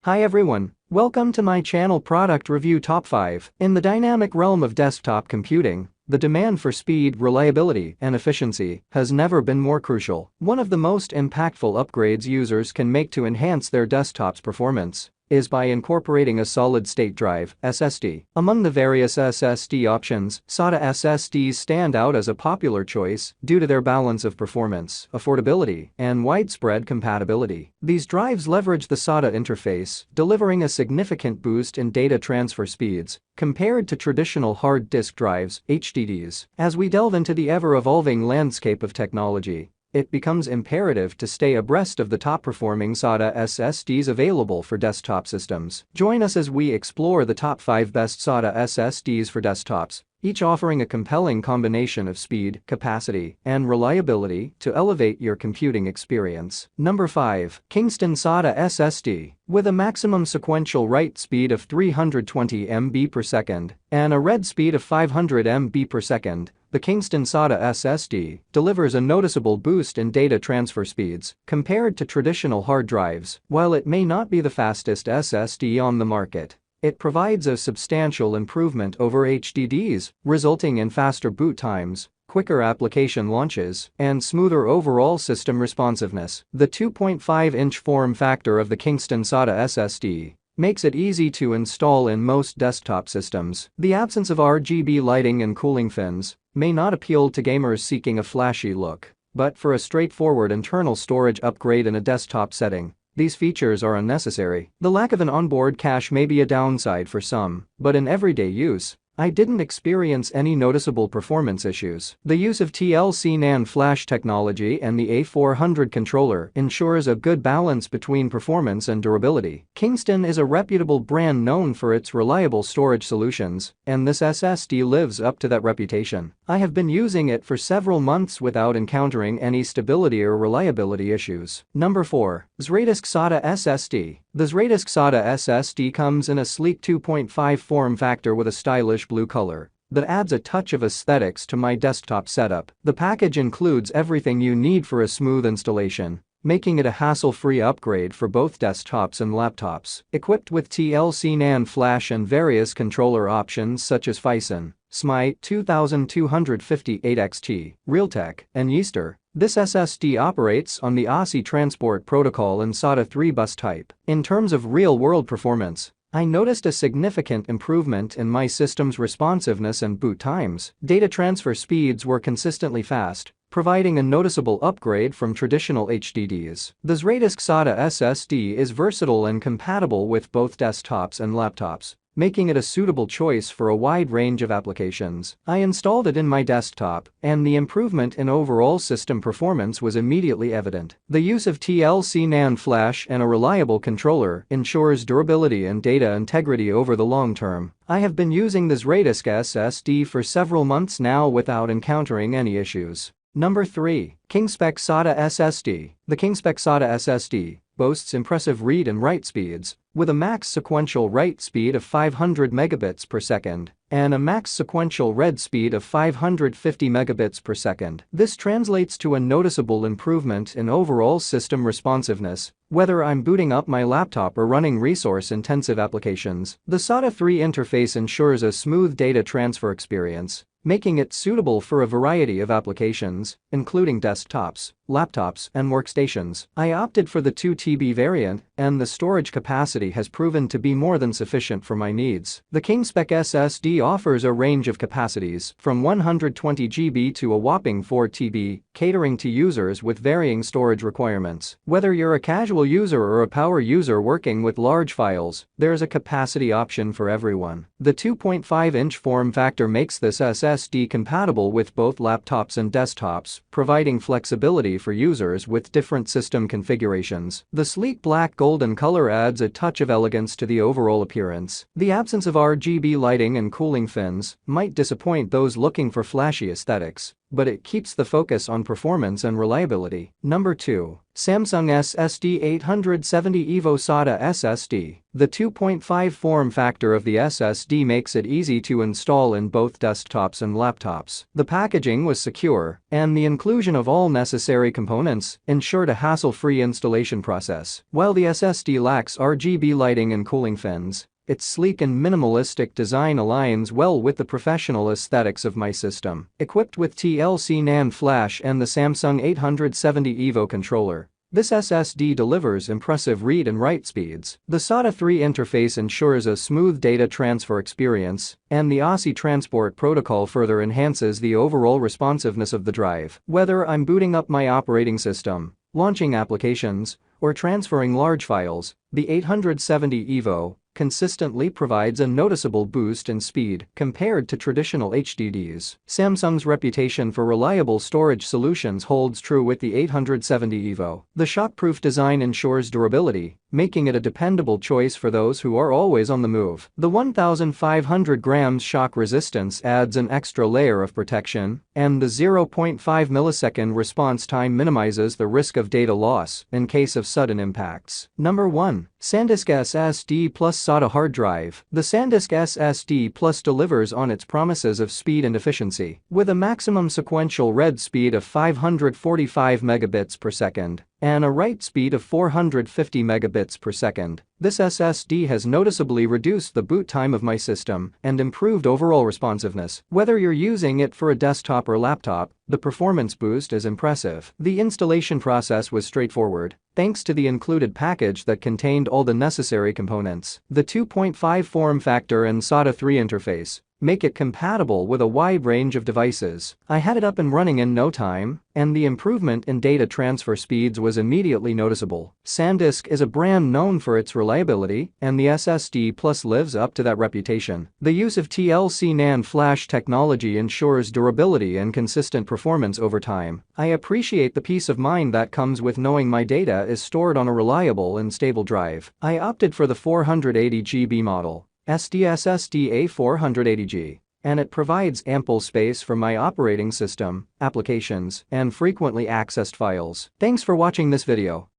Hi everyone, welcome to my channel Product Review Top 5. In the dynamic realm of desktop computing, the demand for speed, reliability, and efficiency has never been more crucial. One of the most impactful upgrades users can make to enhance their desktop's performance is by incorporating a solid-state drive (SSD). Among the various SSD options, SATA SSDs stand out as a popular choice due to their balance of performance, affordability, and widespread compatibility. These drives leverage the SATA interface, delivering a significant boost in data transfer speeds compared to traditional hard disk drives (HDDs). As we delve into the ever-evolving landscape of technology, it becomes imperative to stay abreast of the top-performing SATA SSDs available for desktop systems. Join us as we explore the top 5 best SATA SSDs for desktops, each offering a compelling combination of speed, capacity, and reliability to elevate your computing experience. Number 5. Kingston SATA SSD. With a maximum sequential write speed of 320 MB per second and a read speed of 500 MB per second, the Kingston SATA SSD delivers a noticeable boost in data transfer speeds compared to traditional hard drives. While it may not be the fastest SSD on the market, it provides a substantial improvement over HDDs, resulting in faster boot times, quicker application launches, and smoother overall system responsiveness. The 2.5-inch form factor of the Kingston SATA SSD makes it easy to install in most desktop systems. The absence of RGB lighting and cooling fins may not appeal to gamers seeking a flashy look, but for a straightforward internal storage upgrade in a desktop setting, these features are unnecessary. The lack of an onboard cache may be a downside for some, but in everyday use, I didn't experience any noticeable performance issues. The use of TLC NAND flash technology and the A400 controller ensures a good balance between performance and durability. Kingston is a reputable brand known for its reliable storage solutions, and this SSD lives up to that reputation. I have been using it for several months without encountering any stability or reliability issues. Number 4. Xraydisk SATA SSD. The Xraydisk SATA SSD comes in a sleek 2.5 form factor with a stylish blue color that adds a touch of aesthetics to my desktop setup. The package includes everything you need for a smooth installation, making it a hassle-free upgrade for both desktops and laptops. Equipped with TLC NAND flash and various controller options such as Phison, SMI 2258XT, Realtek, and Yeester, this SSD operates on the ASI transport protocol and SATA 3 bus type. In terms of real-world performance, I noticed a significant improvement in my system's responsiveness and boot times. Data transfer speeds were consistently fast, providing a noticeable upgrade from traditional HDDs. The Xraydisk SATA SSD is versatile and compatible with both desktops and laptops, making it a suitable choice for a wide range of applications. I installed it in my desktop, and the improvement in overall system performance was immediately evident. The use of TLC NAND flash and a reliable controller ensures durability and data integrity over the long term. I have been using the Xraydisk SSD for several months now without encountering any issues. Number 3. KingSpec SATA SSD. The KingSpec SATA SSD boasts impressive read and write speeds, with a max sequential write speed of 500 megabits per second and a max sequential read speed of 550 megabits per second. This translates to a noticeable improvement in overall system responsiveness, whether I'm booting up my laptop or running resource-intensive applications. The SATA 3 interface ensures a smooth data transfer experience, making it suitable for a variety of applications, including desktops, laptops, and workstations. I opted for the 2 TB variant, and the storage capacity has proven to be more than sufficient for my needs. The KingSpec SSD offers a range of capacities, from 120 GB to a whopping 4 TB, catering to users with varying storage requirements. Whether you're a casual user or a power user working with large files, there's a capacity option for everyone. The 2.5-inch form factor makes this SSD compatible with both laptops and desktops, providing flexibility for users with different system configurations. The sleek black golden color adds a touch of elegance to the overall appearance. The absence of RGB lighting and cooling fins might disappoint those looking for flashy aesthetics, but it keeps the focus on performance and reliability. Number 2. Samsung SSD 870 EVO SATA SSD. The 2.5 form factor of the SSD makes it easy to install in both desktops and laptops. The packaging was secure, and the inclusion of all necessary components ensured a hassle-free installation process. While the SSD lacks RGB lighting and cooling fins, its sleek and minimalistic design aligns well with the professional aesthetics of my system. Equipped with TLC NAND flash and the Samsung 870 EVO controller, this SSD delivers impressive read and write speeds. The SATA 3 interface ensures a smooth data transfer experience, and the ASI transport protocol further enhances the overall responsiveness of the drive. Whether I'm booting up my operating system, launching applications, or transferring large files, the 870 EVO consistently provides a noticeable boost in speed compared to traditional HDDs. Samsung's reputation for reliable storage solutions holds true with the 870 EVO. The shockproof design ensures durability, making it a dependable choice for those who are always on the move. The 1,500 grams shock resistance adds an extra layer of protection, and the 0.5 millisecond response time minimizes the risk of data loss in case of sudden impacts. Number 1. SanDisk SSD Plus SATA Hard Drive. The SanDisk SSD Plus delivers on its promises of speed and efficiency. With a maximum sequential read speed of 545 megabits per second and a write speed of 450 megabits per second, this SSD has noticeably reduced the boot time of my system and improved overall responsiveness. Whether you're using it for a desktop or laptop, the performance boost is impressive. The installation process was straightforward, thanks to the included package that contained all the necessary components. The 2.5 form factor and SATA 3 interface make it compatible with a wide range of devices. I had it up and running in no time, and the improvement in data transfer speeds was immediately noticeable. SanDisk is a brand known for its reliability, and the SSD Plus lives up to that reputation. The use of TLC NAND flash technology ensures durability and consistent performance over time. I appreciate the peace of mind that comes with knowing my data is stored on a reliable and stable drive. I opted for the 480 GB model, SSD A480G, and it provides ample space for my operating system, applications, and frequently accessed files. Thanks for watching this video.